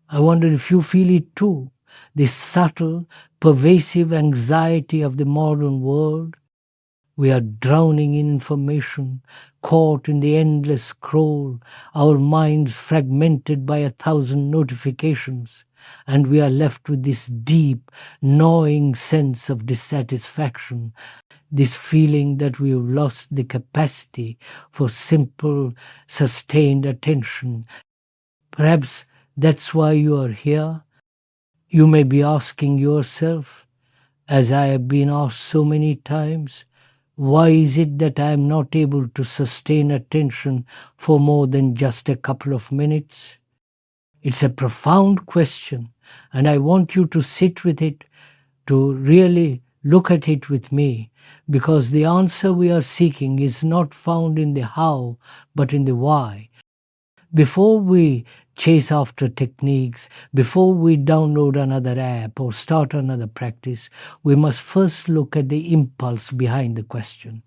I wonder if you feel it too, this subtle, pervasive anxiety of the modern world. We are drowning in information, caught in the endless scroll, our minds fragmented by 1,000 notifications, and we are left with this deep, gnawing sense of dissatisfaction, this feeling that we have lost the capacity for simple, sustained attention. Perhaps that's why you are here. You may be asking yourself, as I have been asked so many times, why is it that I am not able to sustain attention for more than just a couple of minutes? It's a profound question, and I want you to sit with it, to really look at it with me, because the answer we are seeking is not found in the how, but in the why. Before we chase after techniques, before we download another app or start another practice, we must first look at the impulse behind the question.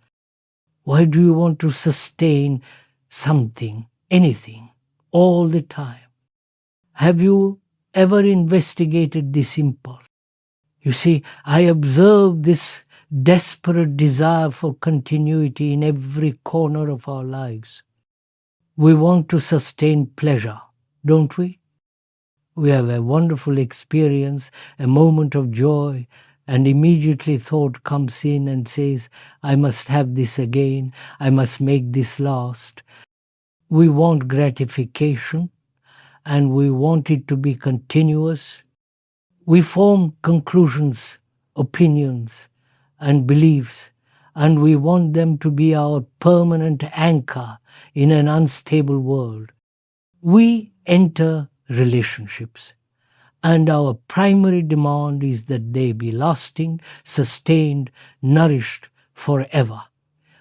Why do you want to sustain something, anything, all the time? Have you ever investigated this impulse? You see, I observe this desperate desire for continuity in every corner of our lives. We want to sustain pleasure, don't we? We have a wonderful experience, a moment of joy, and immediately thought comes in and says, I must have this again, I must make this last. We want gratification, and we want it to be continuous. We form conclusions, opinions, and beliefs, and we want them to be our permanent anchor in an unstable world. We enter relationships, and our primary demand is that they be lasting, sustained, nourished forever,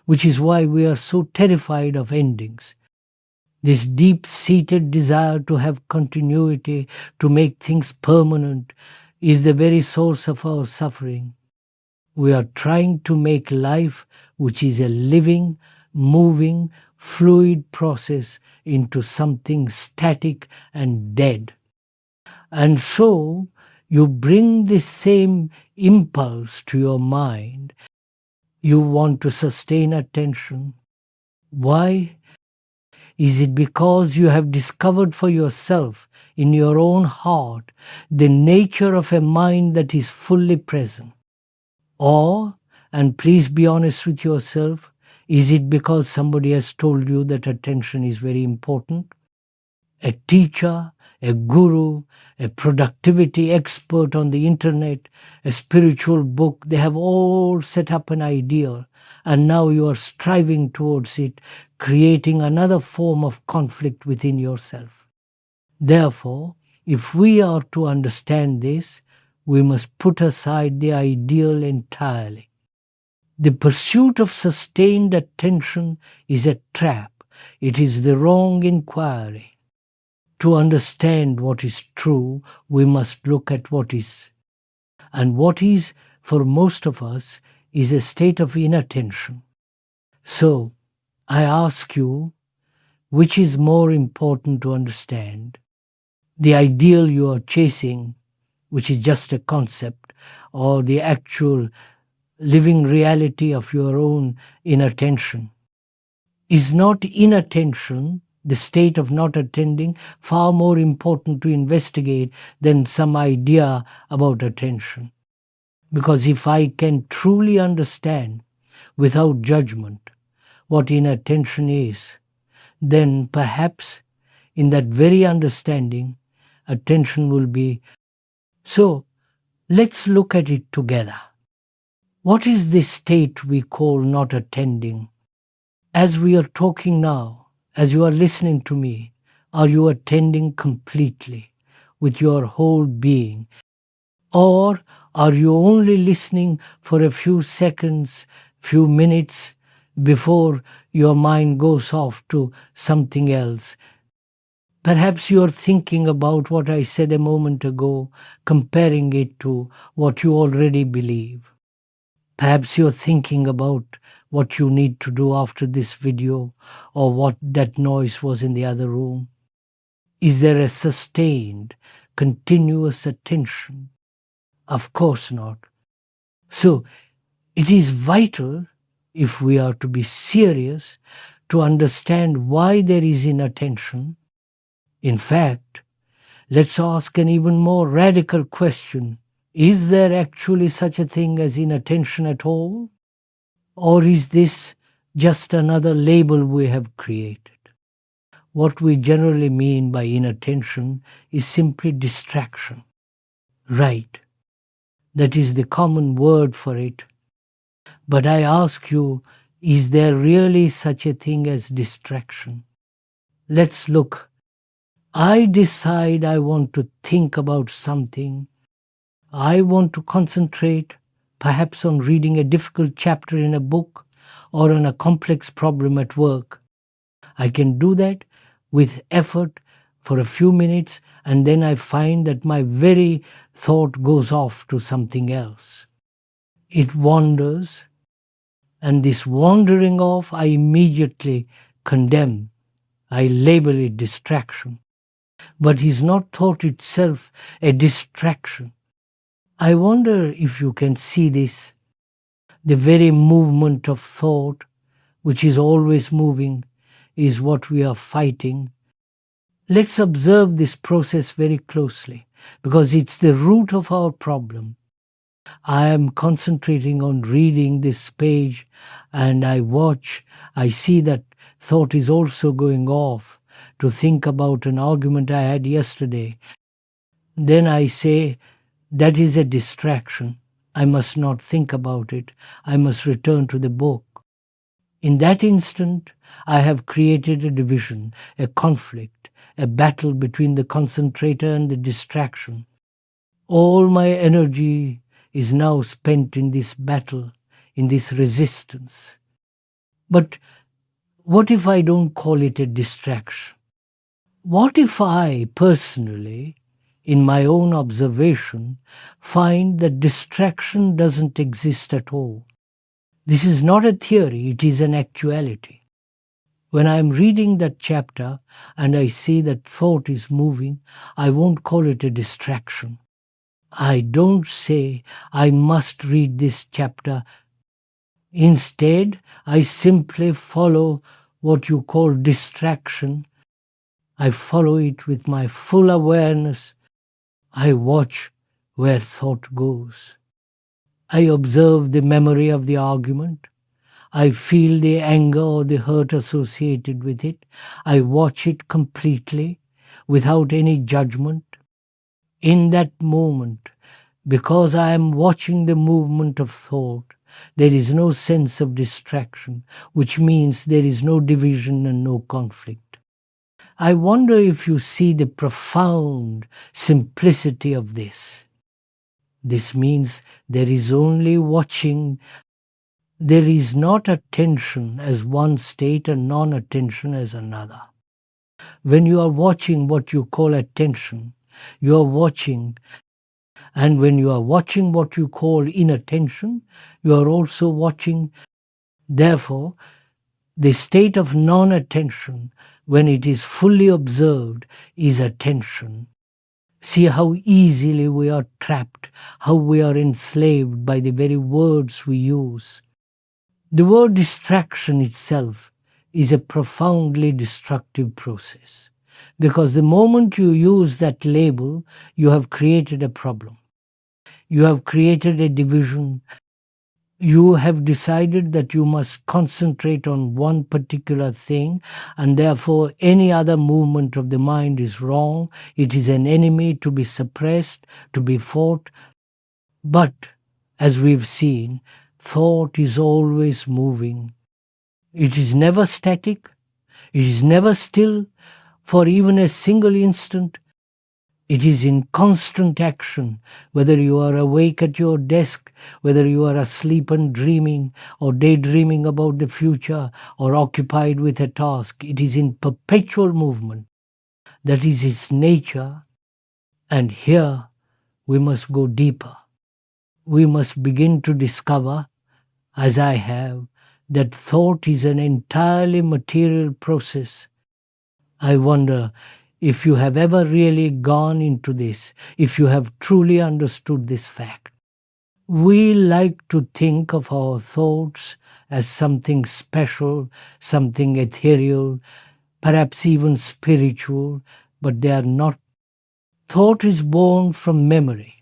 which is why we are so terrified of endings. This deep-seated desire to have continuity, to make things permanent, is the very source of our suffering. We are trying to make life, which is a living, moving, fluid process, into something static and dead. And so you bring this same impulse to your mind. You want to sustain attention. Why? Is it because you have discovered for yourself in your own heart the nature of a mind that is fully present? Or, and please be honest with yourself, is it because somebody has told you that attention is very important? A teacher, a guru, a productivity expert on the internet, a spiritual book, they have all set up an ideal, and now you are striving towards it, creating another form of conflict within yourself. Therefore, if we are to understand this, we must put aside the ideal entirely. The pursuit of sustained attention is a trap. It is the wrong inquiry. To understand what is true, we must look at what is. And what is, for most of us, is a state of inattention. So, I ask you, which is more important to understand? The ideal you are chasing, which is just a concept, or the actual living reality of your own inattention? Is not inattention, the state of not attending, far more important to investigate than some idea about attention? Because if I can truly understand, without judgment, what inattention is, then perhaps in that very understanding, attention will be. So, let's look at it together. What is this state we call not attending? As we are talking now, as you are listening to me, are you attending completely with your whole being? Or are you only listening for a few seconds, few minutes before your mind goes off to something else? Perhaps you are thinking about what I said a moment ago, comparing it to what you already believe. Perhaps you're thinking about what you need to do after this video, or what that noise was in the other room. Is there a sustained, continuous attention. Of course not. So it is vital, if we are to be serious, to understand why there is inattention. In fact, let's ask an even more radical question. Is there actually such a thing as inattention at all? Or is this just another label we have created? What we generally mean by inattention is simply distraction. Right. That is the common word for it. But I ask you, is there really such a thing as distraction? Let's look. I decide I want to think about something. I want to concentrate, perhaps on reading a difficult chapter in a book or on a complex problem at work. I can do that with effort for a few minutes, and then I find that my very thought goes off to something else. It wanders, and this wandering off I immediately condemn. I label it distraction. But is not thought itself a distraction? I wonder if you can see this. The very movement of thought, which is always moving, is what we are fighting. Let's observe this process very closely, because it's the root of our problem. I am concentrating on reading this page, and I see that thought is also going off to think about an argument I had yesterday. Then I say, that is a distraction. I must not think about it. I must return to the book. In that instant, I have created a division, a conflict, a battle between the concentrator and the distraction. All my energy is now spent in this battle, in this resistance. But what if I don't call it a distraction? What if I, personally, in my own observation, find that distraction doesn't exist at all? This is not a theory, it is an actuality. When I am reading that chapter and I see that thought is moving, I won't call it a distraction. I don't say I must read this chapter. Instead, I simply follow what you call distraction. I follow it with my full awareness. I watch where thought goes. I observe the memory of the argument. I feel the anger or the hurt associated with it. I watch it completely, without any judgment. In that moment, because I am watching the movement of thought, there is no sense of distraction, which means there is no division and no conflict. I wonder if you see the profound simplicity of this. This means there is only watching. There is not attention as one state and non-attention as another. When you are watching what you call attention, you are watching, and when you are watching what you call inattention, you are also watching. Therefore, the state of non-attention, when it is fully observed, is attention. See how easily we are trapped, how we are enslaved by the very words we use. The word distraction itself is a profoundly destructive process, because the moment you use that label, you have created a problem. You have created a division. You have decided that you must concentrate on one particular thing, and therefore any other movement of the mind is wrong. It is an enemy to be suppressed, to be fought. But, as we've seen, thought is always moving. It is never static. It is never still for even a single instant. It is in constant action, whether you are awake at your desk, whether you are asleep and dreaming, or daydreaming about the future, or occupied with a task. It is in perpetual movement. That is its nature. And here we must go deeper. We must begin to discover, as I have, that thought is an entirely material process. I wonder if you have ever really gone into this, if you have truly understood this fact. We like to think of our thoughts as something special, something ethereal, perhaps even spiritual, but they are not. Thought is born from memory.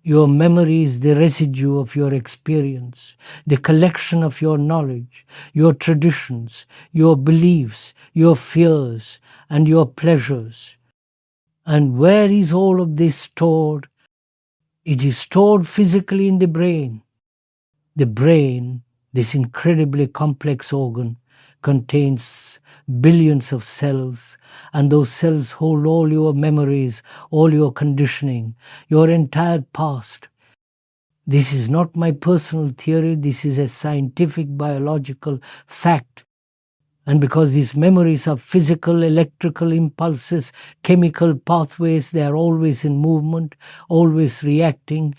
Your memory is the residue of your experience, the collection of your knowledge, your traditions, your beliefs, your fears, and your pleasures. And where is all of this stored? It is stored physically in the brain. The brain, this incredibly complex organ, contains billions of cells, and those cells hold all your memories, all your conditioning, your entire past. This is not my personal theory, this is a scientific biological fact. And because these memories are physical, electrical impulses, chemical pathways, they are always in movement, always reacting.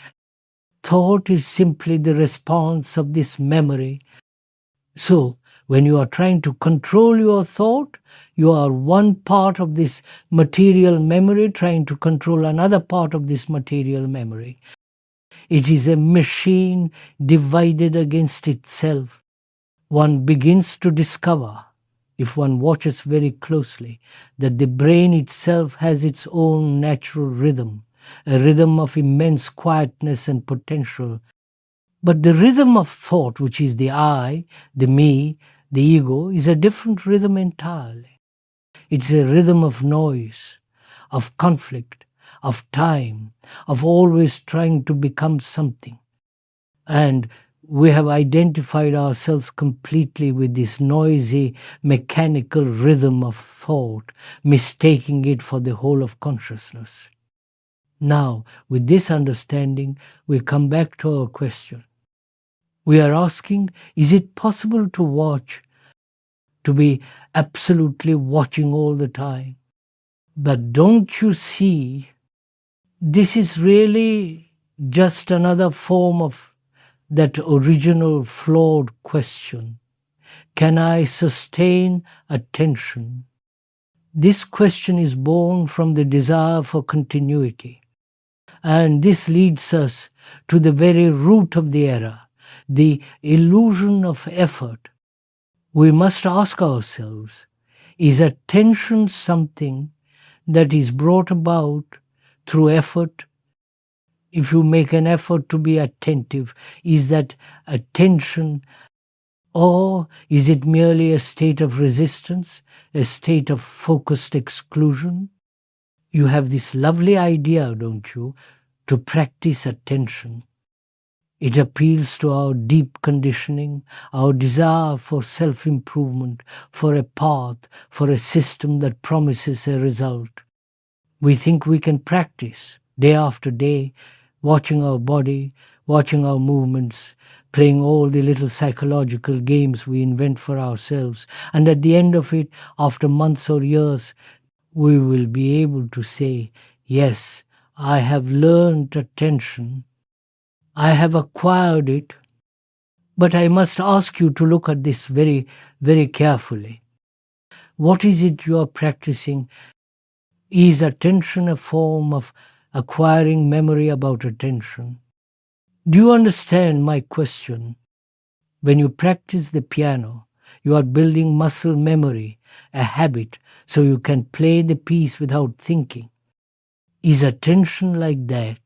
Thought is simply the response of this memory. So, when you are trying to control your thought, you are one part of this material memory trying to control another part of this material memory. It is a machine divided against itself. One begins to discover, if one watches very closely, that the brain itself has its own natural rhythm, a rhythm of immense quietness and potential. But the rhythm of thought, which is the I, the me, the ego, is a different rhythm entirely. It's a rhythm of noise, of conflict, of time, of always trying to become something. And we have identified ourselves completely with this noisy, mechanical rhythm of thought, mistaking it for the whole of consciousness. Now, with this understanding, we come back to our question. We are asking, is it possible to watch, to be absolutely watching all the time? But don't you see, this is really just another form of that original flawed question. Can I sustain attention? This question is born from the desire for continuity. And this leads us to the very root of the error, the illusion of effort. We must ask ourselves, is attention something that is brought about through effort? If you make an effort to be attentive, is that attention, or is it merely a state of resistance, a state of focused exclusion? You have this lovely idea, don't you, to practice attention. It appeals to our deep conditioning, our desire for self-improvement, for a path, for a system that promises a result. We think we can practice day after day, watching our body, watching our movements, playing all the little psychological games we invent for ourselves. And at the end of it, after months or years, we will be able to say, yes, I have learned attention. I have acquired it. But I must ask you to look at this very, very carefully. What is it you are practicing? Is attention a form of acquiring memory about attention? Do you understand my question? When you practice the piano, you are building muscle memory, a habit, so you can play the piece without thinking. Is attention like that?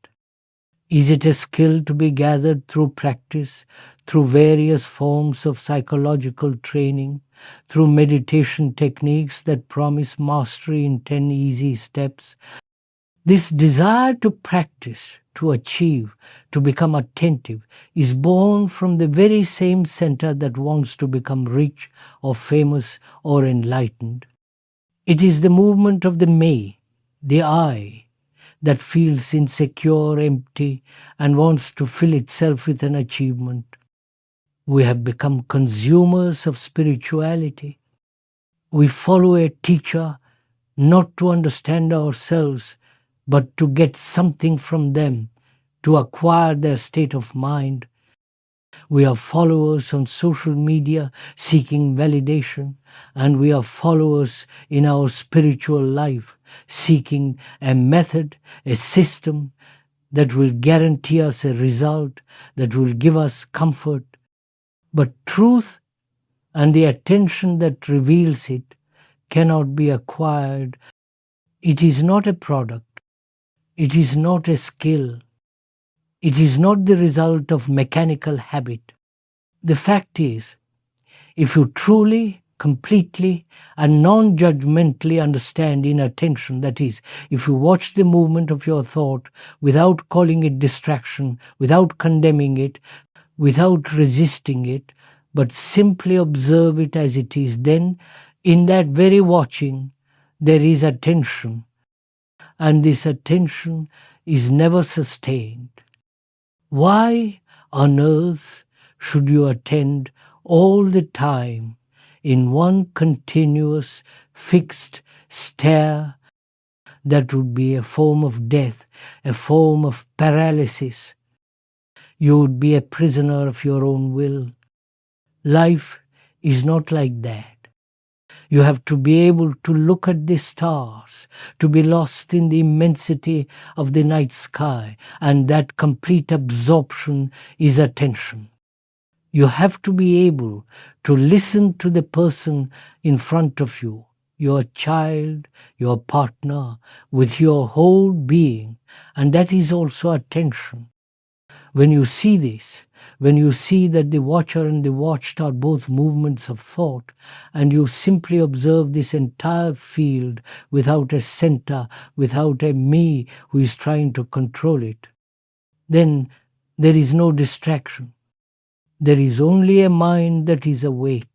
Is it a skill to be gathered through practice, through various forms of psychological training, through meditation techniques that promise mastery in 10 easy steps? This desire to practice, to achieve, to become attentive is born from the very same center that wants to become rich or famous or enlightened. It is the movement of the me, the I, that feels insecure, empty, and wants to fill itself with an achievement. We have become consumers of spirituality. We follow a teacher not to understand ourselves, but to get something from them, to acquire their state of mind. We are followers on social media seeking validation, and we are followers in our spiritual life seeking a method, a system that will guarantee us a result, that will give us comfort. But truth and the attention that reveals it cannot be acquired. It is not a product, it is not a skill, it is not the result of mechanical habit. The fact is, if you truly, completely, and non judgmentally understand inattention, that is, if you watch the movement of your thought without calling it distraction, without condemning it, without resisting it, but simply observe it as it is, then in that very watching, there is attention, and this attention is never sustained. Why on earth should you attend all the time in one continuous fixed stare? That would be a form of death, a form of paralysis. You would be a prisoner of your own will. Life is not like that. You have to be able to look at the stars, to be lost in the immensity of the night sky, and that complete absorption is attention. You have to be able to listen to the person in front of you, your child, your partner, with your whole being, and that is also attention. When you see this, when you see that the watcher and the watched are both movements of thought, and you simply observe this entire field without a center, without a me who is trying to control it, then there is no distraction. There is only a mind that is awake.